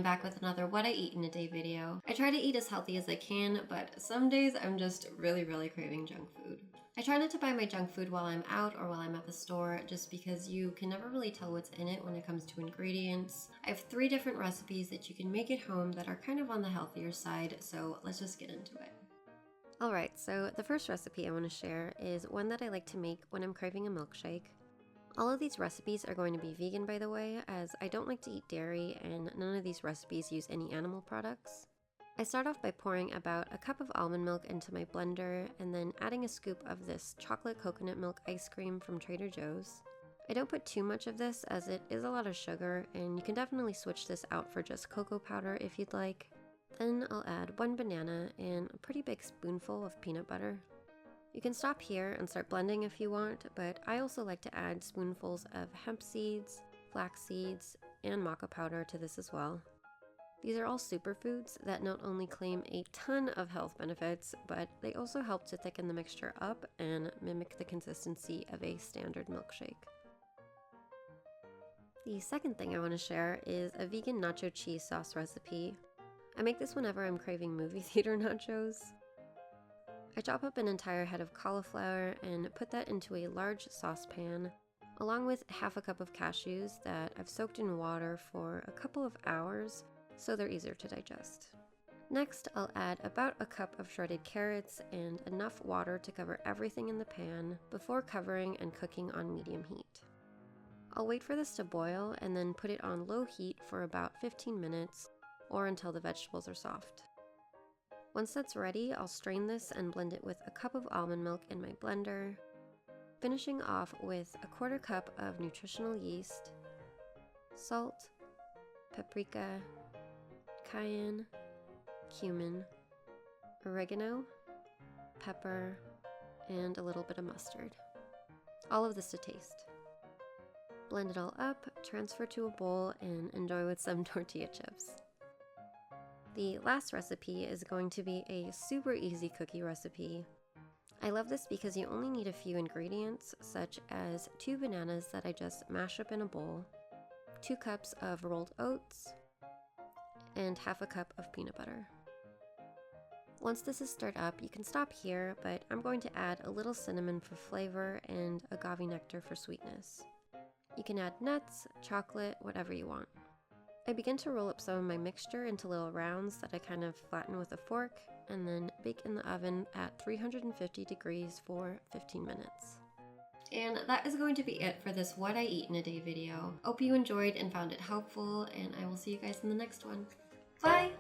back with another What I Eat in a Day video. I try to eat as healthy as I can, but some days I'm just really craving junk food. I try not to buy my junk food while I'm out or while I'm at the store, just because you can never really tell what's in it when it comes to ingredients. I have 3 different recipes that you can make at home that are kind of on the healthier side, so let's just get into it. Alright, so the first recipe I want to share is one that I like to make when I'm craving a milkshake. All of these recipes are going to be vegan, by the way, as I don't like to eat dairy and none of these recipes use any animal products. I start off by pouring about a cup of almond milk into my blender and then adding a scoop of this chocolate coconut milk ice cream from Trader Joe's. I don't put too much of this as it is a lot of sugar, and you can definitely switch this out for just cocoa powder if you'd like. Then I'll add 1 banana and a pretty big spoonful of peanut butter. You can stop here and start blending if you want, but I also like to add spoonfuls of hemp seeds, flax seeds, and maca powder to this as well. These are all superfoods that not only claim a ton of health benefits, but they also help to thicken the mixture up and mimic the consistency of a standard milkshake. The second thing I want to share is a vegan nacho cheese sauce recipe. I make this whenever I'm craving movie theater nachos. I chop up an entire head of cauliflower and put that into a large saucepan, along with half a cup of cashews that I've soaked in water for a couple of hours so they're easier to digest. Next, I'll add about a cup of shredded carrots and enough water to cover everything in the pan before covering and cooking on medium heat. I'll wait for this to boil and then put it on low heat for about 15 minutes or until the vegetables are soft. Once that's ready, I'll strain this and blend it with a cup of almond milk in my blender, finishing off with a 1/4 cup of nutritional yeast, salt, paprika, cayenne, cumin, oregano, pepper, and a little bit of mustard. All of this to taste. Blend it all up, transfer to a bowl, and enjoy with some tortilla chips. The last recipe is going to be a super easy cookie recipe. I love this because you only need a few ingredients, such as 2 bananas that I just mash up in a bowl, 2 cups of rolled oats, and half a cup of peanut butter. Once this is stirred up, you can stop here, but I'm going to add a little cinnamon for flavor and agave nectar for sweetness. You can add nuts, chocolate, whatever you want. I begin to roll up some of my mixture into little rounds that I kind of flatten with a fork and then bake in the oven at 350 degrees for 15 minutes. And that is going to be it for this What I Eat in a Day video. Hope you enjoyed and found it helpful, and I will see you guys in the next one. Bye!